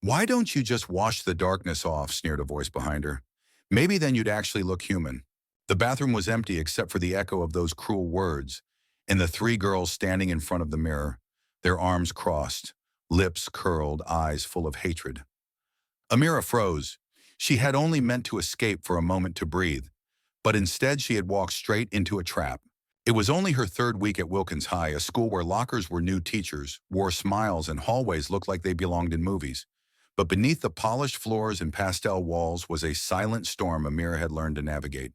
Why don't you just wash the darkness off, sneered a voice behind her. Maybe then you'd actually look human. The bathroom was empty except for the echo of those cruel words, and the three girls standing in front of the mirror, their arms crossed, lips curled, eyes full of hatred. Amira froze. She had only meant to escape for a moment to breathe, but instead she had walked straight into a trap. It was only her third week at Wilkins High, a school where lockers were new teachers, wore smiles, and hallways looked like they belonged in movies. But beneath the polished floors and pastel walls was a silent storm Amira had learned to navigate.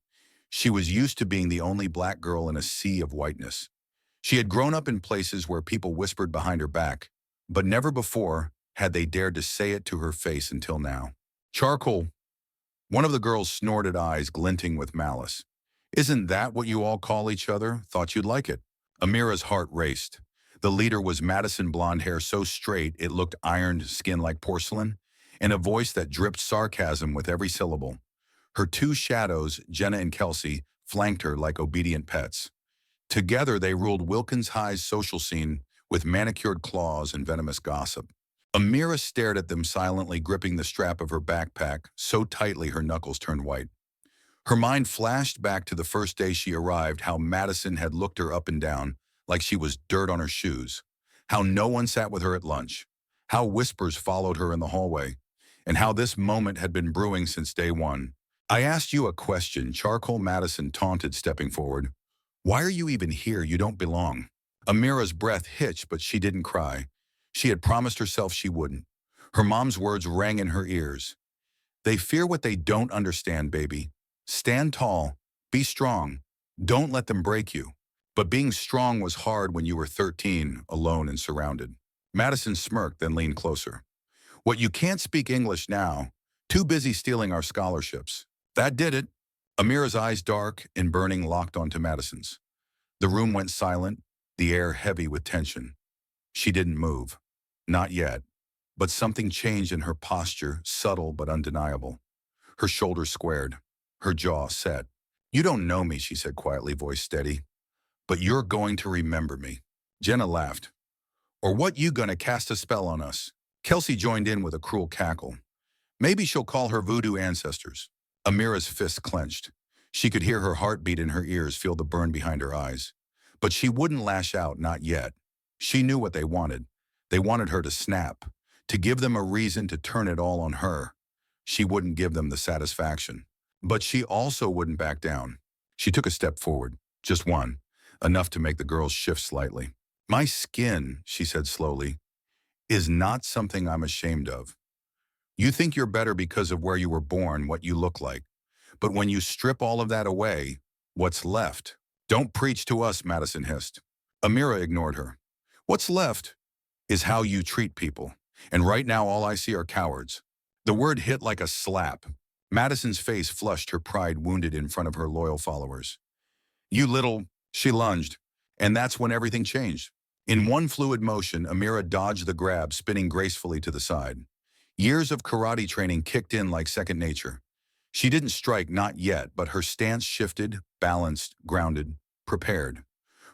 She was used to being the only black girl in a sea of whiteness. She had grown up in places where people whispered behind her back, but never before had they dared to say it to her face until now. Charcoal. One of the girls snorted, eyes glinting with malice. Isn't that what you all call each other? Thought you'd like it. Amira's heart raced. The leader was Madison, blonde hair so straight it looked ironed, skin like porcelain, and a voice that dripped sarcasm with every syllable. Her two shadows, Jenna and Kelsey, flanked her like obedient pets. Together they ruled Wilkins High's social scene with manicured claws and venomous gossip. Amira stared at them silently, gripping the strap of her backpack so tightly her knuckles turned white. Her mind flashed back to the first day she arrived, how Madison had looked her up and down like she was dirt on her shoes, how no one sat with her at lunch, how whispers followed her in the hallway, and how this moment had been brewing since day one. I asked you a question, Charcoal, Madison taunted, stepping forward. Why are you even here? You don't belong. Amira's breath hitched, but she didn't cry. She had promised herself she wouldn't. Her mom's words rang in her ears. They fear what they don't understand, baby. Stand tall. Be strong. Don't let them break you. But being strong was hard when you were 13, alone and surrounded. Madison smirked, then leaned closer. What, you can't speak English now? Too busy stealing our scholarships. That did it. Amira's eyes, dark and burning, locked onto Madison's. The room went silent, the air heavy with tension. She didn't move. Not yet. But something changed in her posture, subtle but undeniable. Her shoulders squared, her jaw set. You don't know me, she said quietly, voice steady. But you're going to remember me. Jenna laughed. Or what, you gonna cast a spell on us? Kelsey joined in with a cruel cackle. Maybe she'll call her voodoo ancestors. Amira's fists clenched. She could hear her heartbeat in her ears, feel the burn behind her eyes. But she wouldn't lash out, not yet. She knew what they wanted. They wanted her to snap, to give them a reason to turn it all on her. She wouldn't give them the satisfaction. But she also wouldn't back down. She took a step forward, just one, enough to make the girls shift slightly. My skin, she said slowly, is not something I'm ashamed of. You think you're better because of where you were born, what you look like. But when you strip all of that away, what's left? Don't preach to us, Madison hissed. Amira ignored her. What's left is how you treat people. And right now all I see are cowards. The word hit like a slap. Madison's face flushed, her pride wounded in front of her loyal followers. You little, she lunged, and that's when everything changed. In one fluid motion, Amira dodged the grab, spinning gracefully to the side. Years of karate training kicked in like second nature. She didn't strike, not yet, but her stance shifted, balanced, grounded, prepared.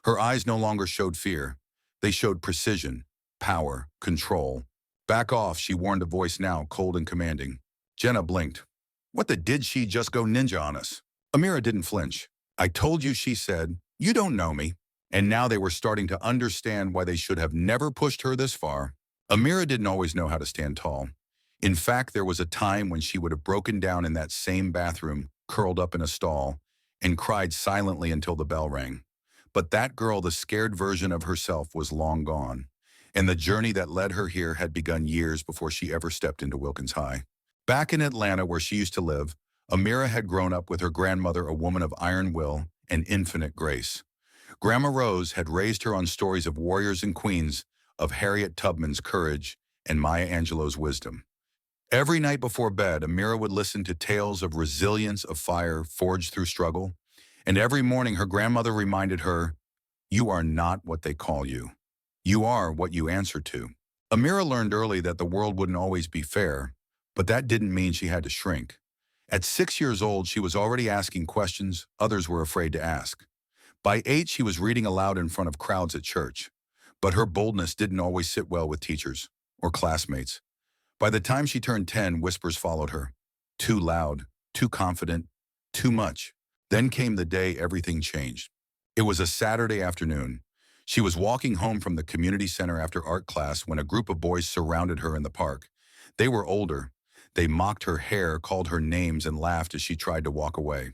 Her eyes no longer showed fear. They showed precision, power, control. Back off, she warned, a voice now cold and commanding. Jenna blinked. What the, did she just go ninja on us? Amira didn't flinch. I told you, she said. You don't know me. And now they were starting to understand why they should have never pushed her this far. Amira didn't always know how to stand tall. In fact, there was a time when she would have broken down in that same bathroom, curled up in a stall, and cried silently until the bell rang. But that girl, the scared version of herself, was long gone. And the journey that led her here had begun years before she ever stepped into Wilkins High. Back in Atlanta, where she used to live, Amira had grown up with her grandmother, a woman of iron will and infinite grace. Grandma Rose had raised her on stories of warriors and queens, of Harriet Tubman's courage and Maya Angelou's wisdom. Every night before bed, Amira would listen to tales of resilience, of fire forged through struggle, and every morning her grandmother reminded her, you are not what they call you. You are what you answer to. Amira learned early that the world wouldn't always be fair, but that didn't mean she had to shrink. At 6 years old, she was already asking questions others were afraid to ask. By 8, she was reading aloud in front of crowds at church. But her boldness didn't always sit well with teachers or classmates. By the time she turned 10, whispers followed her. Too loud, too confident, too much. Then came the day everything changed. It was a Saturday afternoon. She was walking home from the community center after art class when a group of boys surrounded her in the park. They were older. They mocked her hair, called her names, and laughed as she tried to walk away.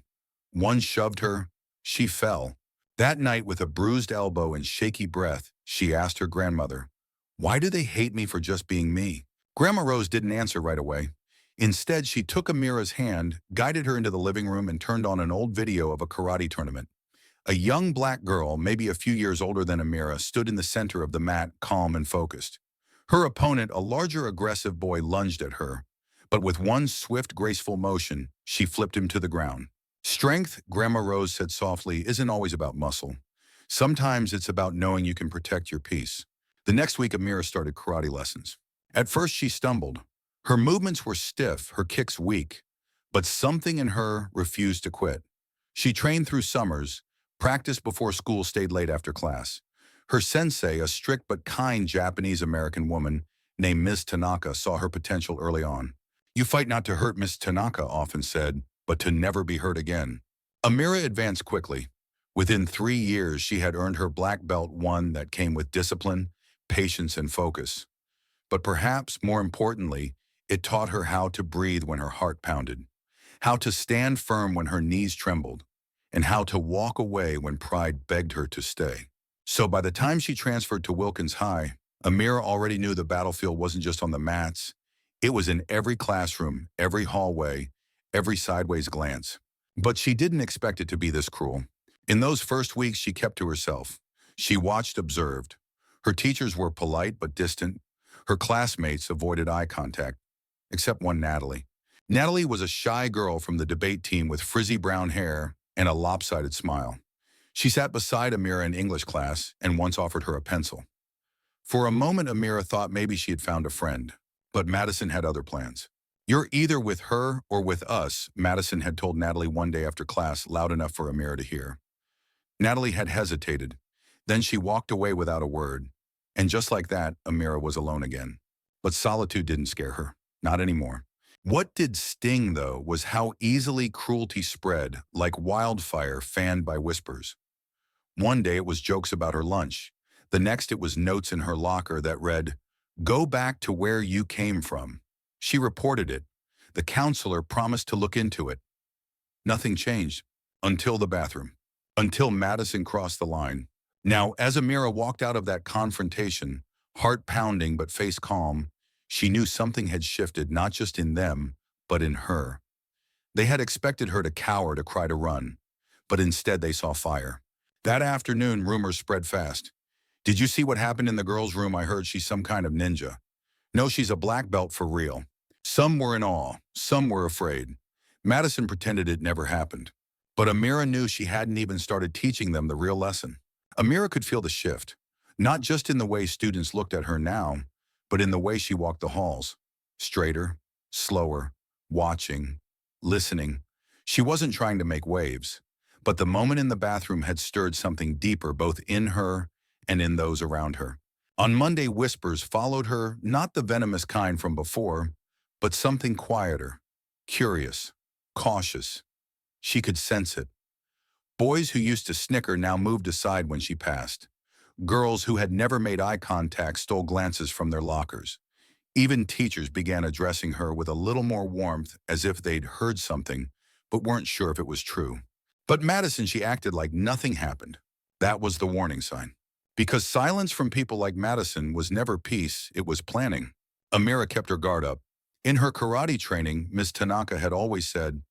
One shoved her. She fell. That night, with a bruised elbow and shaky breath, she asked her grandmother, "Why do they hate me for just being me?" Grandma Rose didn't answer right away. Instead, she took Amira's hand, guided her into the living room, and turned on an old video of a karate tournament. A young black girl, maybe a few years older than Amira, stood in the center of the mat, calm and focused. Her opponent, a larger, aggressive boy, lunged at her, but with one swift, graceful motion, she flipped him to the ground. Strength, Grandma Rose said softly, isn't always about muscle. Sometimes it's about knowing you can protect your peace. The next week, Amira started karate lessons. At first, she stumbled. Her movements were stiff, her kicks weak, but something in her refused to quit. She trained through summers, practiced before school, stayed late after class. Her sensei, a strict but kind Japanese-American woman named Ms. Tanaka, saw her potential early on. "You fight not to hurt," Ms. Tanaka often said, "but to never be hurt again." Amira advanced quickly. Within 3 years, she had earned her black belt, one that came with discipline, patience, and focus. But perhaps more importantly, it taught her how to breathe when her heart pounded, how to stand firm when her knees trembled, and how to walk away when pride begged her to stay. So by the time she transferred to Wilkins High, Amira already knew the battlefield wasn't just on the mats. It was in every classroom, every hallway, every sideways glance. But she didn't expect it to be this cruel. In those first weeks, she kept to herself. She watched, observed. Her teachers were polite but distant. Her classmates avoided eye contact, except one, Natalie. Natalie was a shy girl from the debate team with frizzy brown hair and a lopsided smile. She sat beside Amira in English class and once offered her a pencil. For a moment, Amira thought maybe she had found a friend, but Madison had other plans. "You're either with her or with us," Madison had told Natalie one day after class, loud enough for Amira to hear. Natalie had hesitated. Then she walked away without a word. And just like that, Amira was alone again. But solitude didn't scare her. Not anymore. What did sting, though, was how easily cruelty spread, like wildfire fanned by whispers. One day it was jokes about her lunch. The next it was notes in her locker that read, "Go back to where you came from." She reported it. The counselor promised to look into it. Nothing changed. Until the bathroom. Until Madison crossed the line. Now, as Amira walked out of that confrontation, heart pounding but face calm, she knew something had shifted, not just in them, but in her. They had expected her to cower, to cry, to run, but instead they saw fire. That afternoon, rumors spread fast. "Did you see what happened in the girls' room? I heard she's some kind of ninja." "No, she's a black belt for real." Some were in awe, some were afraid. Madison pretended it never happened. But Amira knew she hadn't even started teaching them the real lesson. Amira could feel the shift, not just in the way students looked at her now, but in the way she walked the halls. Straighter, slower, watching, listening. She wasn't trying to make waves, but the moment in the bathroom had stirred something deeper, both in her and in those around her. On Monday, whispers followed her, not the venomous kind from before, but something quieter, curious, cautious. She could sense it. Boys who used to snicker now moved aside when she passed. Girls who had never made eye contact stole glances from their lockers. Even teachers began addressing her with a little more warmth, as if they'd heard something, but weren't sure if it was true. But Madison, she acted like nothing happened. That was the warning sign. Because silence from people like Madison was never peace, it was planning. Amira kept her guard up. In her karate training, Ms. Tanaka had always said,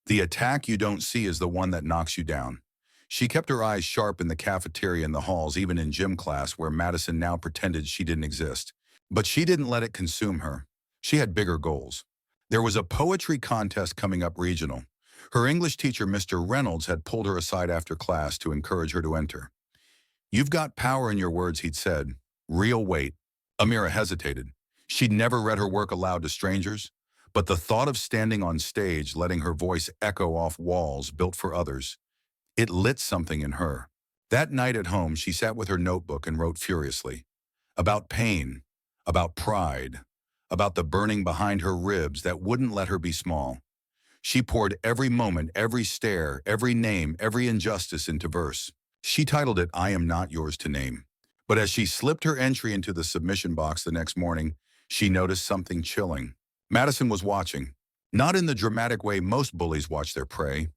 "The attack you don't see is the one that knocks you down." She kept her eyes sharp in the cafeteria and the halls, even in gym class, where Madison now pretended she didn't exist. But she didn't let it consume her. She had bigger goals. There was a poetry contest coming up regional. Her English teacher, Mr. Reynolds, had pulled her aside after class to encourage her to enter. "You've got power in your words," he'd said. "Real weight." Amira hesitated. She'd never read her work aloud to strangers, but the thought of standing on stage, letting her voice echo off walls built for others, it lit something in her. That night at home, she sat with her notebook and wrote furiously. About pain, about pride, about the burning behind her ribs that wouldn't let her be small. She poured every moment, every stare, every name, every injustice into verse. She titled it, "I Am Not Yours to Name." But as she slipped her entry into the submission box the next morning, she noticed something chilling. Madison was watching. Not in the dramatic way most bullies watch their prey.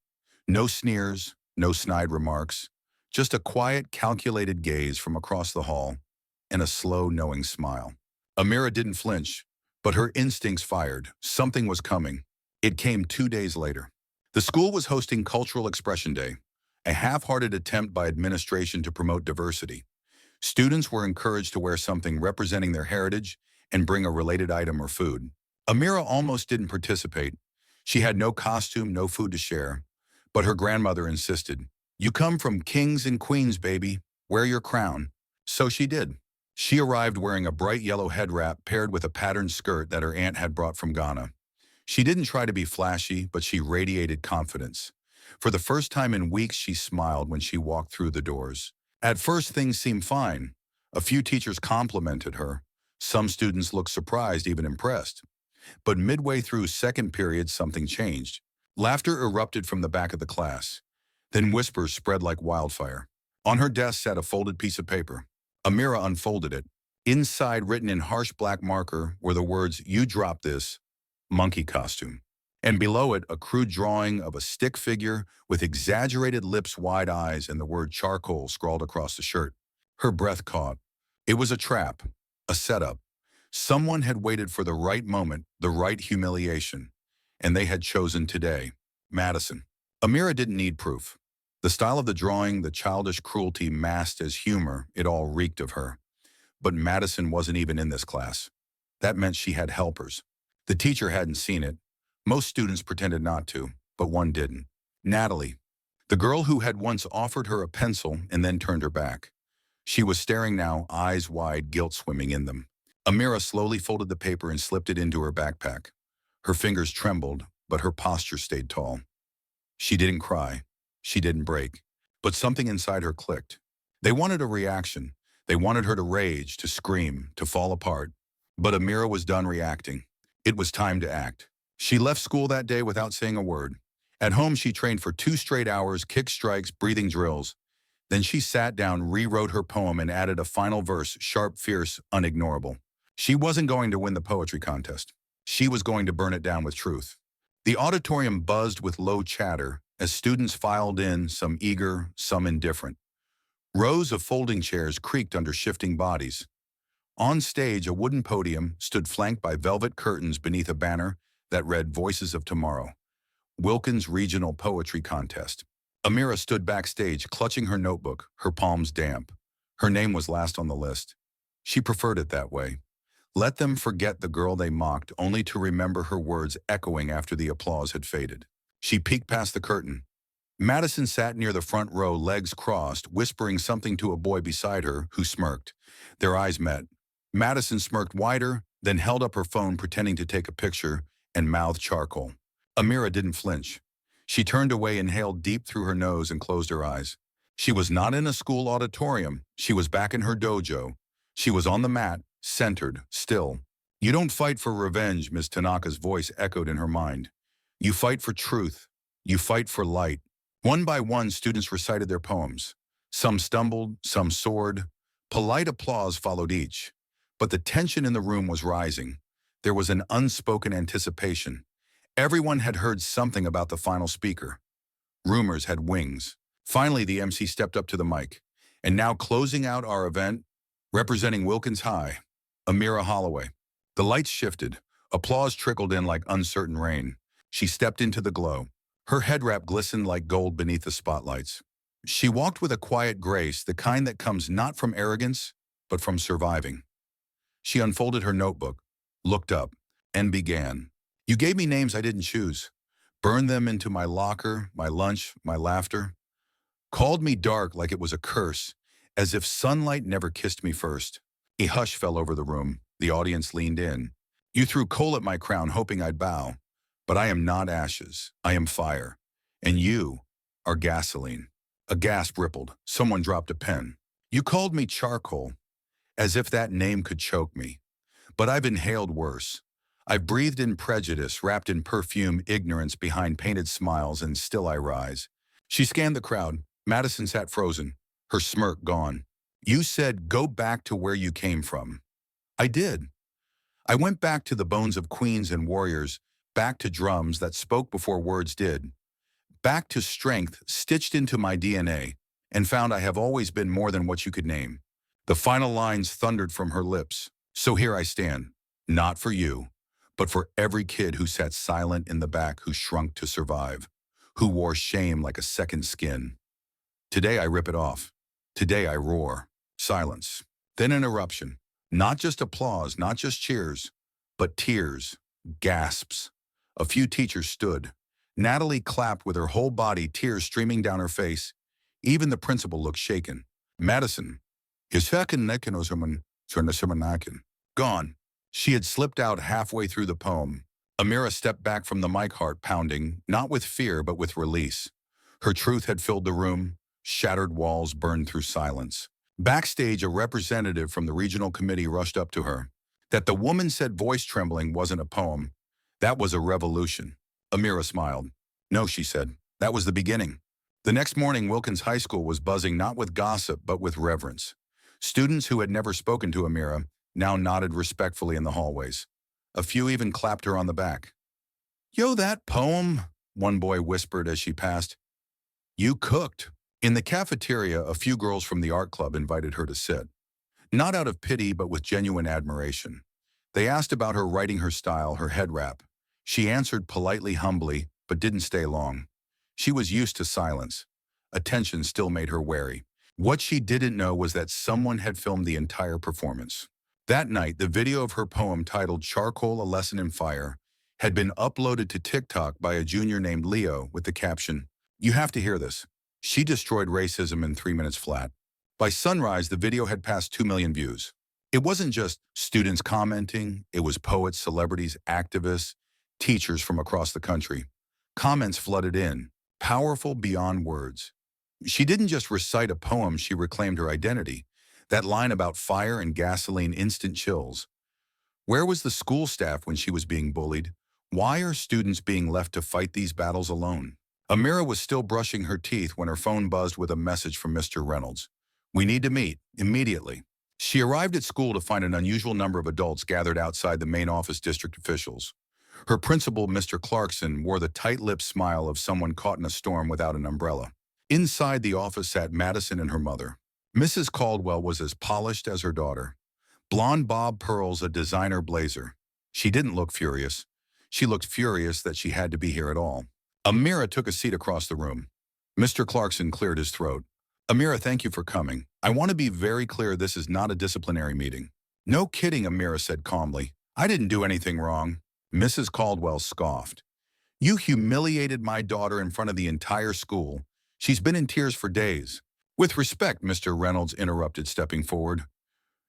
No sneers, no snide remarks. Just a quiet, calculated gaze from across the hall and a slow, knowing smile. Amira didn't flinch, but her instincts fired. Something was coming. It came 2 days later. The school was hosting Cultural Expression Day, a half-hearted attempt by administration to promote diversity. Students were encouraged to wear something representing their heritage and bring a related item or food. Amira almost didn't participate. She had no costume, no food to share. But her grandmother insisted, "You come from kings and queens, baby. Wear your crown." So she did. She arrived wearing a bright yellow head wrap paired with a patterned skirt that her aunt had brought from Ghana. She didn't try to be flashy, but she radiated confidence. For the first time in weeks, she smiled when she walked through the doors. At first, things seemed fine. A few teachers complimented her. Some students looked surprised, even impressed. But midway through second period, something changed. Laughter erupted from the back of the class. Then whispers spread like wildfire. On her desk sat a folded piece of paper. Amira unfolded it. Inside, written in harsh black marker, were the words, "You drop this, monkey costume." And below it, a crude drawing of a stick figure with exaggerated lips, wide eyes, and the word charcoal scrawled across the shirt. Her breath caught. It was a trap, a setup. Someone had waited for the right moment, the right humiliation, and they had chosen today. Madison. Amira didn't need proof. The style of the drawing, the childish cruelty masked as humor, it all reeked of her. But Madison wasn't even in this class. That meant she had helpers. The teacher hadn't seen it. Most students pretended not to, but one didn't. Natalie, the girl who had once offered her a pencil and then turned her back. She was staring now, eyes wide, guilt swimming in them. Amira slowly folded the paper and slipped it into her backpack. Her fingers trembled, but her posture stayed tall. She didn't cry. She didn't break. But something inside her clicked. They wanted a reaction. They wanted her to rage, to scream, to fall apart. But Amira was done reacting. It was time to act. She left school that day without saying a word. At home, she trained for 2 straight hours, kick strikes, breathing drills. Then she sat down, rewrote her poem, and added a final verse, sharp, fierce, unignorable. She wasn't going to win the poetry contest. She was going to burn it down with truth. The auditorium buzzed with low chatter as students filed in, some eager, some indifferent. Rows of folding chairs creaked under shifting bodies. On stage, a wooden podium stood flanked by velvet curtains beneath a banner that read Voices of Tomorrow, Wilkins Regional Poetry Contest. Amira stood backstage, clutching her notebook, her palms damp. Her name was last on the list. She preferred it that way. Let them forget the girl they mocked, only to remember her words echoing after the applause had faded. She peeked past the curtain. Madison sat near the front row, legs crossed, whispering something to a boy beside her, who smirked. Their eyes met. Madison smirked wider, then held up her phone pretending to take a picture, and mouthed charcoal. Amira didn't flinch. She turned away, inhaled deep through her nose, and closed her eyes. She was not in a school auditorium. She was back in her dojo. She was on the mat, centered, still. "You don't fight for revenge," Ms. Tanaka's voice echoed in her mind. "You fight for truth. You fight for light." One by one, students recited their poems. Some stumbled, some soared. Polite applause followed each. But the tension in the room was rising. There was an unspoken anticipation. Everyone had heard something about the final speaker. Rumors had wings. Finally, the MC stepped up to the mic. "And now closing out our event, representing Wilkins High, Amira Holloway." The lights shifted. Applause trickled in like uncertain rain. She stepped into the glow. Her head wrap glistened like gold beneath the spotlights. She walked with a quiet grace, the kind that comes not from arrogance, but from surviving. She unfolded her notebook, looked up, and began. "You gave me names I didn't choose. Burned them into my locker, my lunch, my laughter. Called me dark like it was a curse, as if sunlight never kissed me first." A hush fell over the room. The audience leaned in. "You threw coal at my crown, hoping I'd bow. But I am not ashes. I am fire. And you are gasoline." A gasp rippled. Someone dropped a pen. "You called me charcoal, as if that name could choke me. But I've inhaled worse. I've breathed in prejudice, wrapped in perfume, ignorance behind painted smiles, and still I rise. She scanned the crowd. Madison sat frozen, her smirk gone. You said, go back to where you came from. I did. I went back to the bones of queens and warriors, back to drums that spoke before words did, back to strength stitched into my DNA, and found I have always been more than what you could name. The final lines thundered from her lips. So here I stand, not for you, but for every kid who sat silent in the back, who shrunk to survive, who wore shame like a second skin. Today I rip it off. Today I roar. Silence. Then an eruption. Not just applause, not just cheers, but tears, gasps. A few teachers stood. Natalie clapped with her whole body, tears streaming down her face. Even the principal looked shaken. Madison, gone. She had slipped out halfway through the poem. Amira stepped back from the mic, heart pounding, not with fear but with release. Her truth had filled the room. Shattered walls burned through silence. Backstage, a representative from the regional committee rushed up to her. That the woman said, voice trembling, wasn't a poem. That was a revolution. Amira smiled. No, she said. That was the beginning. The next morning, Wilkins High School was buzzing not with gossip but with reverence. Students who had never spoken to Amira now nodded respectfully in the hallways. A few even clapped her on the back. Yo, that poem, one boy whispered as she passed. You cooked. In the cafeteria, a few girls from the art club invited her to sit. Not out of pity, but with genuine admiration. They asked about her writing, her style, her head wrap. She answered politely, humbly, but didn't stay long. She was used to silence. Attention still made her wary. What she didn't know was that someone had filmed the entire performance. That night, the video of her poem titled Charcoal, A Lesson in Fire had been uploaded to TikTok by a junior named Leo with the caption, You have to hear this. She destroyed racism in 3 minutes flat. By sunrise, the video had passed 2 million views. It wasn't just students commenting, it was poets, celebrities, activists, teachers from across the country. Comments flooded in, powerful beyond words. She didn't just recite a poem, she reclaimed her identity. That line about fire and gasoline, instant chills. Where was the school staff when she was being bullied? Why are students being left to fight these battles alone? Amira was still brushing her teeth when her phone buzzed with a message from Mr. Reynolds. We need to meet, immediately. She arrived at school to find an unusual number of adults gathered outside the main office, district officials. Her principal, Mr. Clarkson, wore the tight-lipped smile of someone caught in a storm without an umbrella. Inside the office sat Madison and her mother. Mrs. Caldwell was as polished as her daughter. Blonde bob pearls, a designer blazer. She didn't look furious. She looked furious that she had to be here at all. Amira took a seat across the room. Mr. Clarkson cleared his throat. Amira, thank you for coming. I want to be very clear, this is not a disciplinary meeting. No kidding, Amira said calmly. I didn't do anything wrong. Mrs. Caldwell scoffed. You humiliated my daughter in front of the entire school. She's been in tears for days. With respect, Mr. Reynolds interrupted, stepping forward.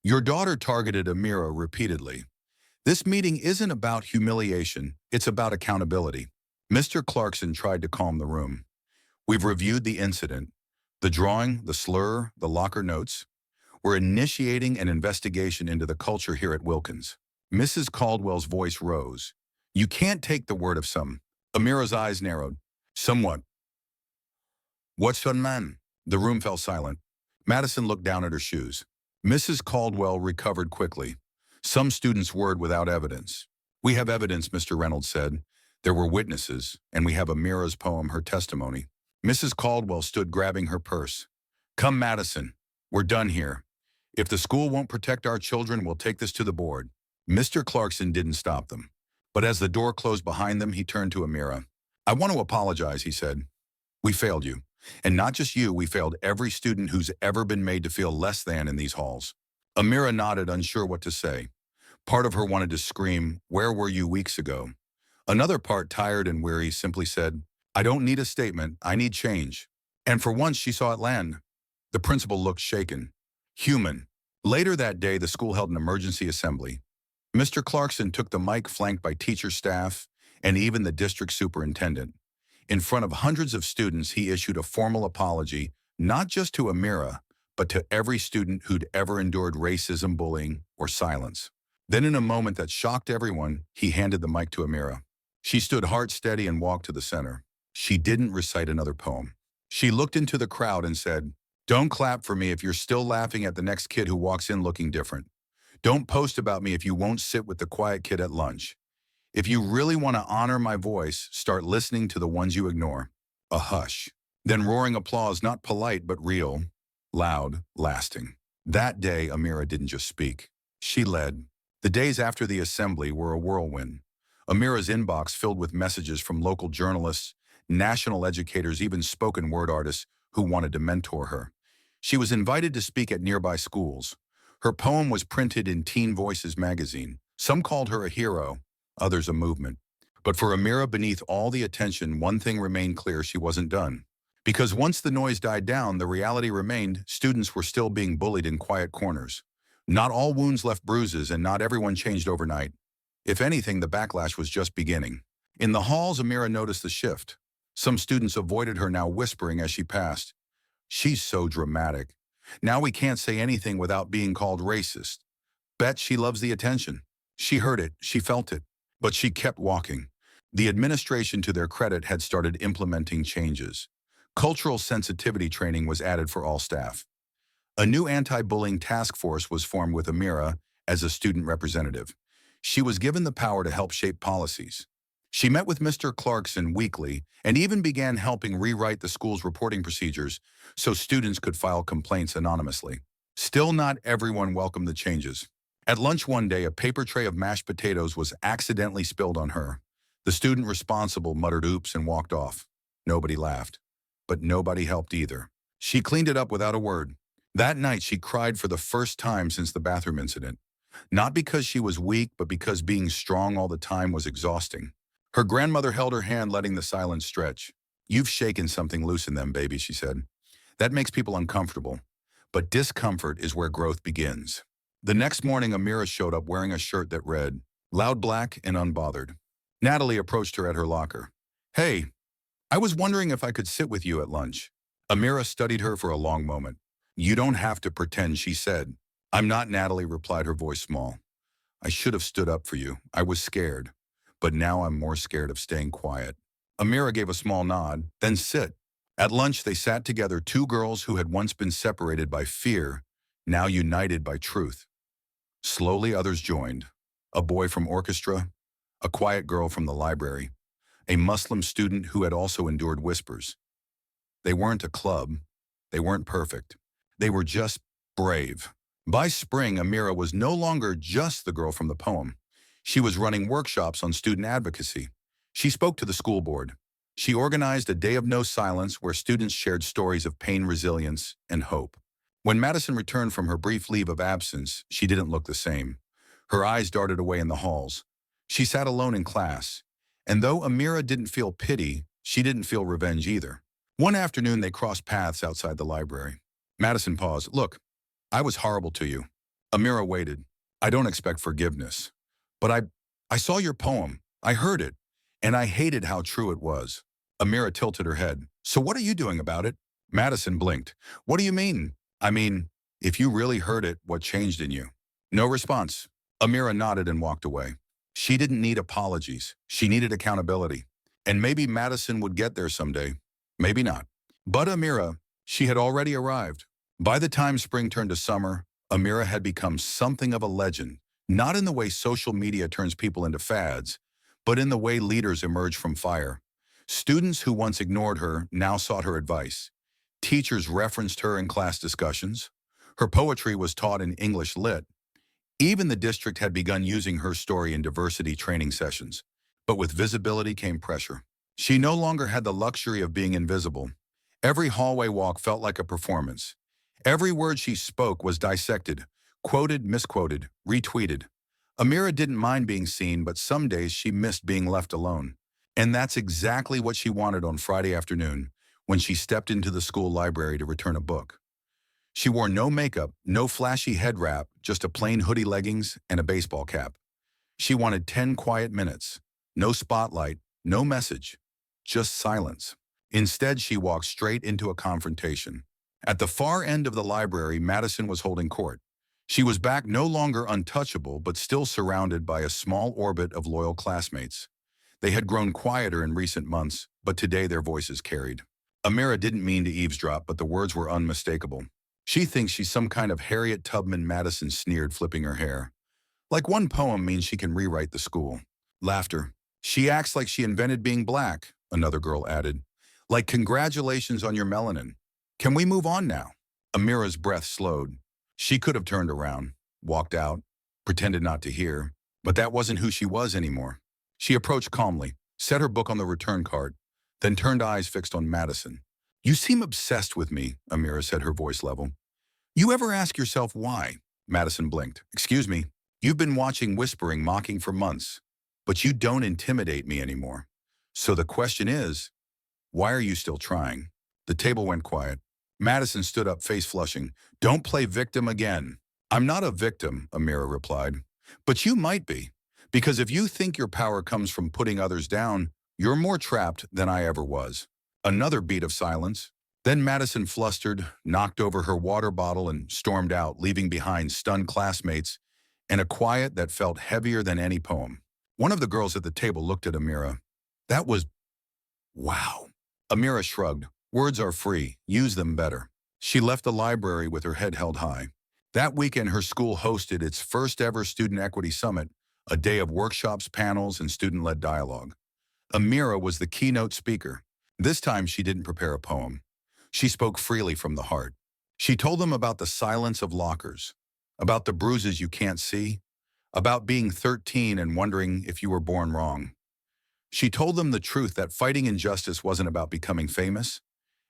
Your daughter targeted Amira repeatedly. This meeting isn't about humiliation, it's about accountability. Mr. Clarkson tried to calm the room. We've reviewed the incident. The drawing, the slur, the locker notes. We're initiating an investigation into the culture here at Wilkins. Mrs. Caldwell's voice rose. You can't take the word of some. Amira's eyes narrowed. Somewhat. What's some man? The room fell silent. Madison looked down at her shoes. Mrs. Caldwell recovered quickly. Some students' word without evidence. We have evidence, Mr. Reynolds said. There were witnesses, and we have Amira's poem, her testimony. Mrs. Caldwell stood grabbing her purse. Come, Madison. We're done here. If the school won't protect our children, we'll take this to the board. Mr. Clarkson didn't stop them. But as the door closed behind them, he turned to Amira. I want to apologize, he said. We failed you. And not just you, we failed every student who's ever been made to feel less than in these halls. Amira nodded, unsure what to say. Part of her wanted to scream, where were you weeks ago? Another part, tired and weary, simply said, I don't need a statement, I need change. And for once she saw it land. The principal looked shaken. Human. Later that day, the school held an emergency assembly. Mr. Clarkson took the mic, flanked by teacher staff and even the district superintendent. In front of hundreds of students, he issued a formal apology, not just to Amira, but to every student who'd ever endured racism, bullying, or silence. Then in a moment that shocked everyone, he handed the mic to Amira. She stood heart steady and walked to the center. She didn't recite another poem. She looked into the crowd and said, "Don't clap for me if you're still laughing at the next kid who walks in looking different. Don't post about me if you won't sit with the quiet kid at lunch. If you really want to honor my voice, start listening to the ones you ignore." A hush. Then roaring applause, not polite but real, loud, lasting. That day, Amira didn't just speak. She led. The days after the assembly were a whirlwind. Amira's inbox filled with messages from local journalists, national educators, even spoken word artists who wanted to mentor her. She was invited to speak at nearby schools. Her poem was printed in Teen Voices magazine. Some called her a hero, others a movement. But for Amira, beneath all the attention, one thing remained clear: she wasn't done. Because once the noise died down, the reality remained: students were still being bullied in quiet corners. Not all wounds left bruises, and not everyone changed overnight. If anything, the backlash was just beginning. In the halls, Amira noticed the shift. Some students avoided her, now whispering as she passed, "She's so dramatic. Now we can't say anything without being called racist. Bet she loves the attention." She heard it, she felt it, but she kept walking. The administration, to their credit, had started implementing changes. Cultural sensitivity training was added for all staff. A new anti-bullying task force was formed with Amira as a student representative. She was given the power to help shape policies. She met with Mr. Clarkson weekly and even began helping rewrite the school's reporting procedures so students could file complaints anonymously. Still, not everyone welcomed the changes. At lunch one day, a paper tray of mashed potatoes was accidentally spilled on her. The student responsible muttered "oops" and walked off. Nobody laughed, but nobody helped either. She cleaned it up without a word. That night, she cried for the first time since the bathroom incident. Not because she was weak, but because being strong all the time was exhausting. Her grandmother held her hand, letting the silence stretch. "You've shaken something loose in them, baby," she said. "That makes people uncomfortable. But discomfort is where growth begins." The next morning, Amira showed up wearing a shirt that read, "Loud Black and Unbothered." Natalie approached her at her locker. "Hey, I was wondering if I could sit with you at lunch." Amira studied her for a long moment. "You don't have to pretend," she said. "I'm not," Natalie replied, her voice small. "I should have stood up for you. I was scared. But now I'm more scared of staying quiet." Amira gave a small nod, "Then sit." At lunch, they sat together, two girls who had once been separated by fear, now united by truth. Slowly, others joined. A boy from orchestra, a quiet girl from the library, a Muslim student who had also endured whispers. They weren't a club. They weren't perfect. They were just brave. By spring, Amira was no longer just the girl from the poem. She was running workshops on student advocacy. She spoke to the school board. She organized a day of no silence where students shared stories of pain, resilience, and hope. When Madison returned from her brief leave of absence, she didn't look the same. Her eyes darted away in the halls. She sat alone in class. And though Amira didn't feel pity, she didn't feel revenge either. One afternoon, they crossed paths outside the library. Madison paused. "Look, I was horrible to you." Amira waited. "I don't expect forgiveness. But I saw your poem. I heard it. And I hated how true it was." Amira tilted her head. "So what are you doing about it?" Madison blinked. "What do you mean?" "I mean, if you really heard it, what changed in you?" No response. Amira nodded and walked away. She didn't need apologies. She needed accountability. And maybe Madison would get there someday. Maybe not. But Amira, she had already arrived. By the time spring turned to summer, Amira had become something of a legend, not in the way social media turns people into fads, but in the way leaders emerge from fire. Students who once ignored her now sought her advice. Teachers referenced her in class discussions. Her poetry was taught in English Lit. Even the district had begun using her story in diversity training sessions. But with visibility came pressure. She no longer had the luxury of being invisible. Every hallway walk felt like a performance. Every word she spoke was dissected, quoted, misquoted, retweeted. Amira didn't mind being seen, but some days she missed being left alone. And that's exactly what she wanted on Friday afternoon, when she stepped into the school library to return a book. She wore no makeup, no flashy head wrap, just a plain hoodie, leggings, and a baseball cap. She wanted 10 quiet minutes. No spotlight, no message, just silence. Instead, she walked straight into a confrontation. At the far end of the library, Madison was holding court. She was back no longer untouchable, but still surrounded by a small orbit of loyal classmates. They had grown quieter in recent months, but today their voices carried. Amira didn't mean to eavesdrop, but the words were unmistakable. She thinks she's some kind of Harriet Tubman Madison, sneered, flipping her hair. Like one poem means she can rewrite the school. Laughter. She acts like she invented being black, another girl added. Like congratulations on your melanin. Can we move on now? Amira's breath slowed. She could have turned around, walked out, pretended not to hear, but that wasn't who she was anymore. She approached calmly, set her book on the return cart, then turned eyes fixed on Madison. You seem obsessed with me, Amira said, her voice level. You ever ask yourself why? Madison blinked. Excuse me, you've been watching Whispering Mocking for months, but you don't intimidate me anymore. So the question is, why are you still trying? The table went quiet. Madison stood up, face flushing. Don't play victim again. I'm not a victim, Amira replied. But you might be, because if you think your power comes from putting others down, you're more trapped than I ever was. Another beat of silence. Then Madison flustered, knocked over her water bottle, and stormed out, leaving behind stunned classmates and a quiet that felt heavier than any poem. One of the girls at the table looked at Amira. That was... wow. Amira shrugged. Words are free. Use them better. She left the library with her head held high. That weekend, her school hosted its first ever Student Equity Summit, a day of workshops, panels, and student-led dialogue. Amira was the keynote speaker. This time, she didn't prepare a poem. She spoke freely from the heart. She told them about the silence of lockers, about the bruises you can't see, about being 13 and wondering if you were born wrong. She told them the truth that fighting injustice wasn't about becoming famous.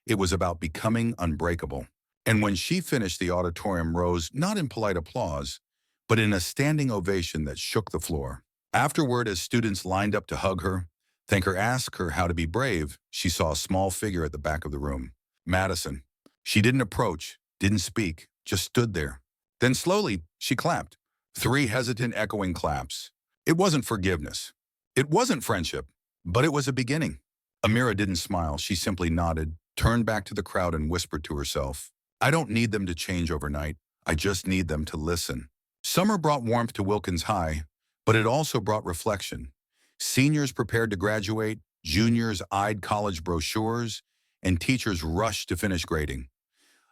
It was about becoming unbreakable. And when she finished, the auditorium rose, not in polite applause, but in a standing ovation that shook the floor. Afterward, as students lined up to hug her, thank her, ask her how to be brave, she saw a small figure at the back of the room. Madison. She didn't approach, didn't speak, just stood there. Then slowly, she clapped. 3 hesitant, echoing claps. It wasn't forgiveness. It wasn't friendship, but it was a beginning. Amira didn't smile. She simply nodded, turned back to the crowd, and whispered to herself, I don't need them to change overnight. I just need them to listen. Summer brought warmth to Wilkins High, but it also brought reflection. Seniors prepared to graduate, juniors eyed college brochures, and teachers rushed to finish grading.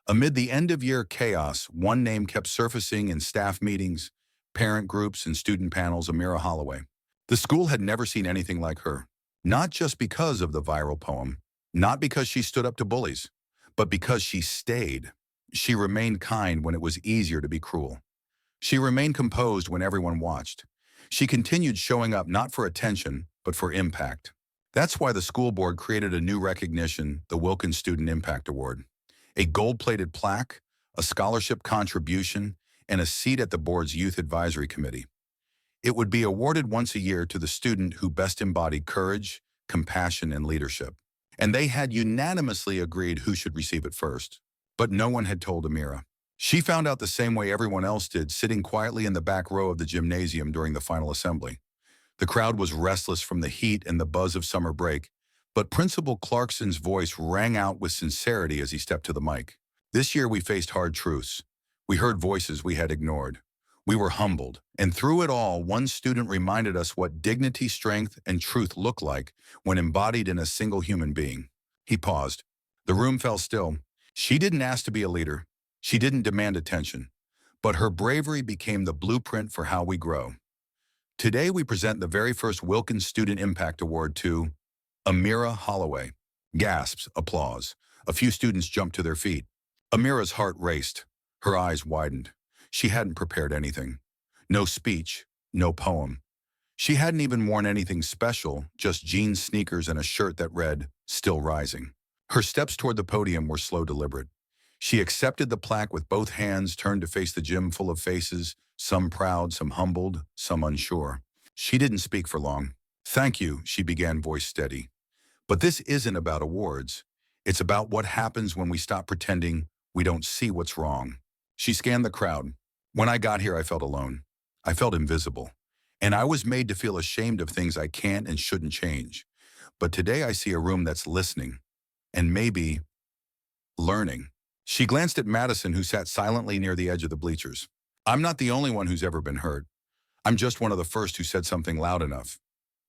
Amid the end-of-year chaos, one name kept surfacing in staff meetings, parent groups, and student panels: Amira Holloway. The school had never seen anything like her, not just because of the viral poem, not because she stood up to bullies, but because she stayed. She remained kind when it was easier to be cruel. She remained composed when everyone watched. She continued showing up not for attention, but for impact. That's why the school board created a new recognition, the Wilkins Student Impact Award. A gold-plated plaque, a scholarship contribution, and a seat at the board's Youth Advisory Committee. It would be awarded once a year to the student who best embodied courage, compassion, and leadership. And they had unanimously agreed who should receive it first. But no one had told Amira. She found out the same way everyone else did, sitting quietly in the back row of the gymnasium during the final assembly. The crowd was restless from the heat and the buzz of summer break, but Principal Clarkson's voice rang out with sincerity as he stepped to the mic. This year we faced hard truths. We heard voices we had ignored. We were humbled, and through it all, one student reminded us what dignity, strength, and truth look like when embodied in a single human being. He paused. The room fell still. She didn't ask to be a leader. She didn't demand attention. But her bravery became the blueprint for how we grow. Today, we present the very first Wilkins Student Impact Award to Amira Holloway. Gasps, applause. A few students jumped to their feet. Amira's heart raced. Her eyes widened. She hadn't prepared anything. No speech, no poem. She hadn't even worn anything special, just jeans, sneakers, and a shirt that read, Still Rising. Her steps toward the podium were slow, deliberate. She accepted the plaque with both hands, turned to face the gym full of faces, some proud, some humbled, some unsure. She didn't speak for long. Thank you, she began, voice steady. But this isn't about awards. It's about what happens when we stop pretending we don't see what's wrong. She scanned the crowd. When I got here, I felt alone. I felt invisible. And I was made to feel ashamed of things I can't and shouldn't change. But today I see a room that's listening. And maybe learning. She glanced at Madison, who sat silently near the edge of the bleachers. I'm not the only one who's ever been hurt. I'm just one of the first who said something loud enough.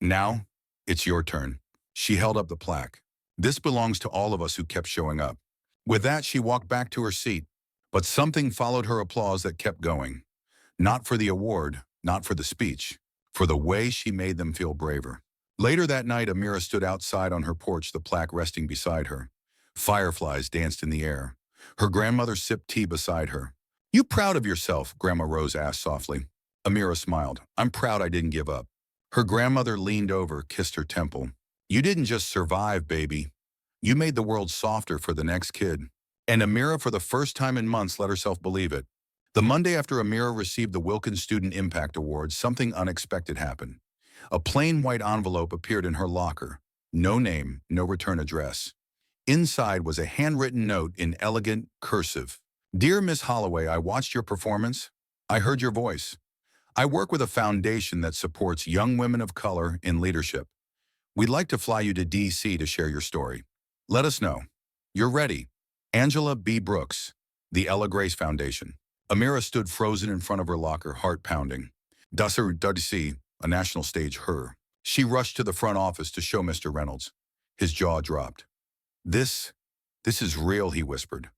Now, it's your turn. She held up the plaque. This belongs to all of us who kept showing up. With that, she walked back to her seat. But something followed her applause that kept going. Not for the award, not for the speech, for the way she made them feel braver. Later that night, Amira stood outside on her porch, the plaque resting beside her. Fireflies danced in the air. Her grandmother sipped tea beside her. "You proud of yourself?" Grandma Rose asked softly. Amira smiled. "I'm proud I didn't give up." Her grandmother leaned over, kissed her temple. "You didn't just survive, baby. You made the world softer for the next kid." And Amira, for the first time in months, let herself believe it. The Monday after Amira received the Wilkins Student Impact Award, something unexpected happened. A plain white envelope appeared in her locker. No name, no return address. Inside was a handwritten note in elegant cursive. "Dear Miss Holloway, I watched your performance. I heard your voice. I work with a foundation that supports young women of color in leadership. We'd like to fly you to D.C. to share your story. Let us know. You're ready. Angela B. Brooks, the Ella Grace Foundation." Amira stood frozen in front of her locker, heart pounding. "Dusser Dudisi, a national stage her." She rushed to the front office to show Mr. Reynolds. His jaw dropped. This is real," he whispered.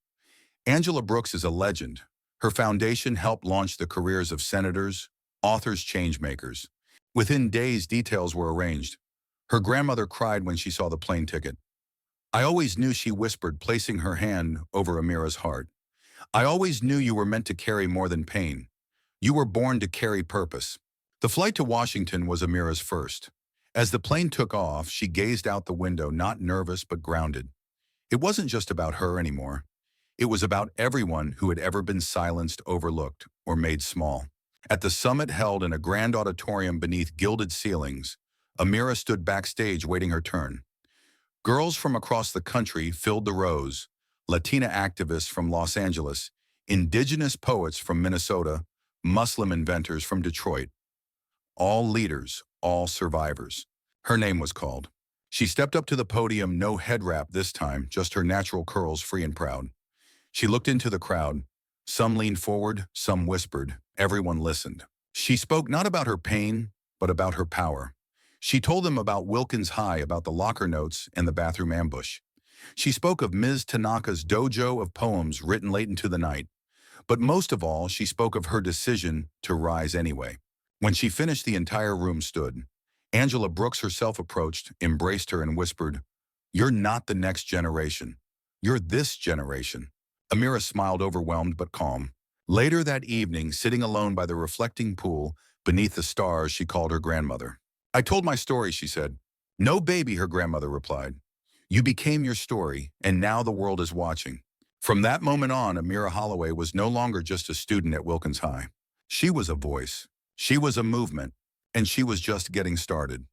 "Angela Brooks is a legend. Her foundation helped launch the careers of senators, authors, changemakers. Within days, details were arranged. Her grandmother cried when she saw the plane ticket. "I always knew," she whispered, placing her hand over Amira's heart. "I always knew you were meant to carry more than pain. You were born to carry purpose." The flight to Washington was Amira's first. As the plane took off, she gazed out the window, not nervous but grounded. It wasn't just about her anymore. It was about everyone who had ever been silenced, overlooked, or made small. At the summit held in a grand auditorium beneath gilded ceilings, Amira stood backstage waiting her turn. Girls from across the country filled the rows, Latina activists from Los Angeles, indigenous poets from Minnesota, Muslim inventors from Detroit. All leaders, all survivors. Her name was called. She stepped up to the podium, no head wrap this time, just her natural curls free and proud. She looked into the crowd. Some leaned forward, some whispered. Everyone listened. She spoke not about her pain, but about her power. She told them about Wilkins High, about the locker notes and the bathroom ambush. She spoke of Ms. Tanaka's dojo of poems written late into the night. But most of all, she spoke of her decision to rise anyway. When she finished, the entire room stood. Angela Brooks herself approached, embraced her, and whispered, "You're not the next generation. You're this generation." Amira smiled, overwhelmed but calm. Later that evening, sitting alone by the reflecting pool, beneath the stars, she called her grandmother. "I told my story," she said. "No, baby," her grandmother replied. "You became your story, and now the world is watching." From that moment on, Amira Holloway was no longer just a student at Wilkins High. She was a voice. She was a movement. And she was just getting started.